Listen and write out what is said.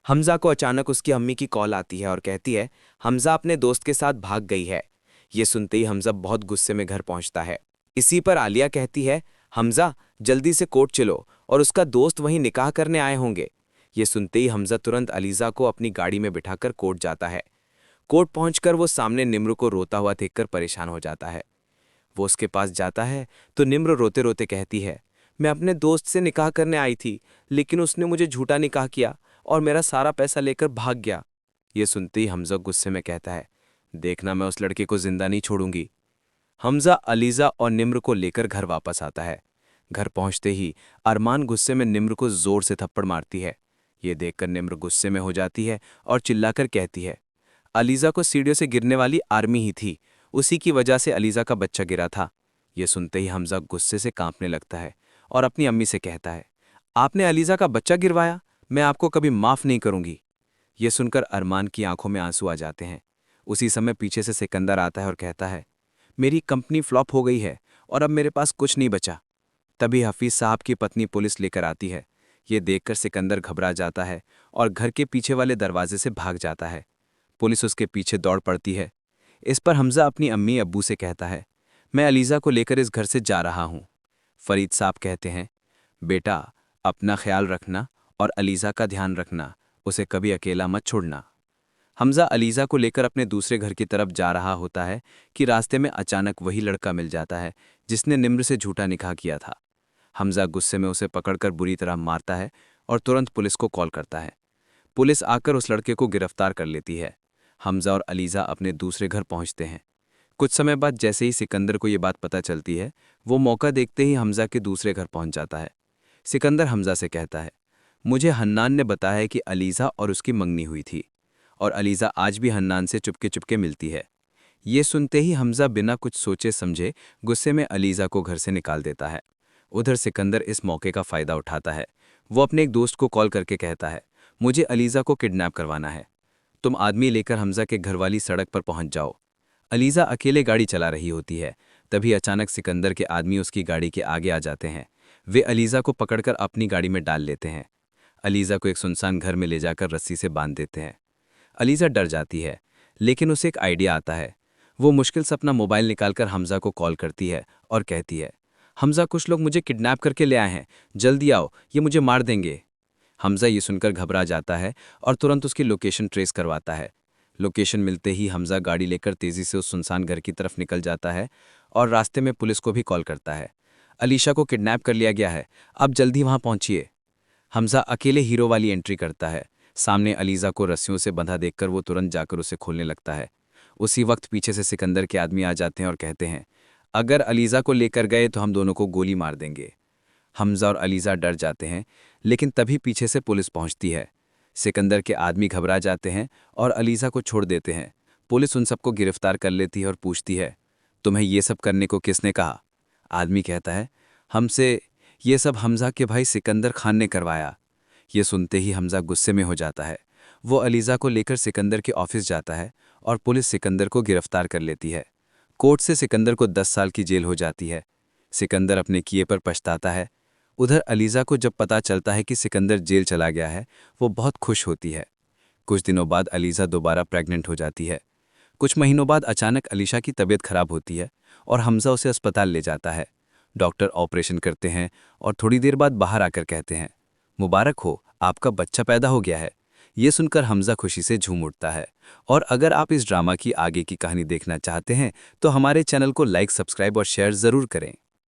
हमज़ा को अचानक उसकी अम्मी की कॉल आती है और कहती है हमज़ा अपने दोस्त के साथ भाग गई है। ये सुनते ही हमज़ा बहुत गुस्से में घर पहुंचता है। इसी पर आलिया कहती है हमज़ा जल्दी से कोर्ट चलो और उसका दोस्त वहीं निकाह करने आए होंगे। ये सुनते ही हमज़ा तुरंत अलीज़ा को अपनी गाड़ी में बिठाकर कोर्ट जाता है। कोर्ट पहुंचकर वो सामने निम्र को रोता हुआ देखकर परेशान हो जाता है। वो उसके पास जाता है तो निम्र रोते रोते कहती है मैं अपने दोस्त से निकाह करने आई थी, लेकिन उसने मुझे झूठा निकाह किया और मेरा सारा पैसा लेकर भाग गया। ये सुनते ही हमज़ा गुस्से में कहता है देखना मैं उस लड़के को जिंदा नहीं छोड़ूंगी। हमज़ा अलीज़ा और निम्र को लेकर घर वापस आता है। घर पहुंचते ही अरमान गुस्से में निम्र को जोर से थप्पड़ मारती है। ये देखकर निम्र गुस्से में हो जाती है और चिल्लाकर कहती है अलीज़ा को सीढ़ियों से गिरने वाली आर्मी ही थी, उसी की वजह से अलीज़ा का बच्चा गिरा था। ये सुनते ही हमज़ा गुस्से से कांपने लगता है और अपनी अम्मी से कहता है आपने अलीज़ा का बच्चा गिरवाया, मैं आपको कभी माफ़ नहीं करूंगी। ये सुनकर अरमान की आंखों में आंसू आ जाते हैं। उसी समय पीछे से सिकंदर आता है और कहता है मेरी कंपनी फ्लॉप हो गई है और अब मेरे पास कुछ नहीं बचा। तभी हफीज साहब की पत्नी पुलिस लेकर आती है। ये देखकर सिकंदर घबरा जाता है और घर के पीछे वाले दरवाजे से भाग जाता है। पुलिस उसके पीछे दौड़ पड़ती है। इस पर हमज़ा अपनी अम्मी अब्बू से कहता है मैं अलीज़ा को लेकर इस घर से जा रहा हूँ। फरीद साहब कहते हैं बेटा अपना ख्याल रखना और अलीज़ा का ध्यान रखना, उसे कभी अकेला मत छोड़ना। हमज़ा अलीज़ा को लेकर अपने दूसरे घर की तरफ जा रहा होता है कि रास्ते में अचानक वही लड़का मिल जाता है जिसने निम्र से झूठा निकाह किया था। हमज़ा गुस्से में उसे पकड़कर बुरी तरह मारता है और तुरंत पुलिस को कॉल करता है। पुलिस आकर उस लड़के को गिरफ्तार कर लेती है। हमज़ा और अलीज़ा अपने दूसरे घर पहुंचते हैं। कुछ समय बाद जैसे ही सिकंदर को ये बात पता चलती है, वो मौका देखते ही हमज़ा के दूसरे घर पहुंच जाता है। सिकंदर हमज़ा से कहता है मुझे हन्नान ने बताया कि अलीज़ा और उसकी मंगनी हुई थी और अलीज़ा आज भी हन्नान से चुपके चुपके मिलती है। ये सुनते ही हमज़ा बिना कुछ सोचे समझे गुस्से में अलीज़ा को घर से निकाल देता है। उधर सिकंदर इस मौके का फ़ायदा उठाता है। वो अपने एक दोस्त को कॉल करके कहता है मुझे अलीज़ा को किडनैप करवाना है, तुम आदमी लेकर हमज़ा के घर वाली सड़क पर पहुंच जाओ। अलीज़ा अकेले गाड़ी चला रही होती है। तभी अचानक सिकंदर के आदमी उसकी गाड़ी के आगे आ जाते हैं। वे अलीज़ा को पकड़कर अपनी गाड़ी में डाल लेते हैं। अलीज़ा को एक सुनसान घर में ले जाकर रस्सी से बांध देते हैं। अलीज़ा डर जाती है, लेकिन उसे एक आइडिया आता है। वो मुश्किल से अपना मोबाइल निकालकर हमज़ा को कॉल करती है और कहती है हमज़ा कुछ लोग मुझे किडनैप करके ले आए हैं, जल्दी आओ, ये मुझे मार देंगे। हमज़ा ये सुनकर घबरा जाता है और तुरंत उसकी लोकेशन ट्रेस करवाता है। लोकेशन मिलते ही हमज़ा गाड़ी लेकर तेज़ी से उस सुनसान घर की तरफ निकल जाता है और रास्ते में पुलिस को भी कॉल करता है। अलीशा को किडनैप कर लिया गया है, आप जल्दी वहाँ पहुँचिए। हमज़ा अकेले हीरो वाली एंट्री करता है। सामने अलीज़ा को रस्सियों से बंधा देखकर वो तुरंत जाकर उसे खोलने लगता है। उसी वक्त पीछे से सिकंदर के आदमी आ जाते हैं और कहते हैं अगर अलीज़ा को लेकर गए तो हम दोनों को गोली मार देंगे। हमज़ा और अलीज़ा डर जाते हैं, लेकिन तभी पीछे से पुलिस पहुंचती है। सिकंदर के आदमी घबरा जाते हैं और अलीज़ा को छोड़ देते हैं। पुलिस उन सबको गिरफ्तार कर लेती है और पूछती है तुम्हें ये सब करने को किसने कहा? आदमी कहता है हमसे ये सब हमज़ा के भाई सिकंदर खान ने करवाया। ये सुनते ही हमज़ा गुस्से में हो जाता है। वो अलीज़ा को लेकर सिकंदर के ऑफिस जाता है और पुलिस सिकंदर को गिरफ्तार कर लेती है। कोर्ट से सिकंदर को 10 साल की जेल हो जाती है। सिकंदर अपने किए पर पछताता है। उधर अलीज़ा को जब पता चलता है कि सिकंदर जेल चला गया है, वो बहुत खुश होती है। कुछ दिनों बाद अलीज़ा दोबारा प्रेग्नेंट हो जाती है। कुछ महीनों बाद अचानक अलीशा की तबीयत खराब होती है और हमज़ा उसे अस्पताल ले जाता है। डॉक्टर ऑपरेशन करते हैं और थोड़ी देर बाद बाहर आकर कहते हैं मुबारक हो, आपका बच्चा पैदा हो गया है। ये सुनकर हमज़ा खुशी से झूम उठता है। और अगर आप इस ड्रामा की आगे की कहानी देखना चाहते हैं तो हमारे चैनल को लाइक, सब्सक्राइब और शेयर ज़रूर करें।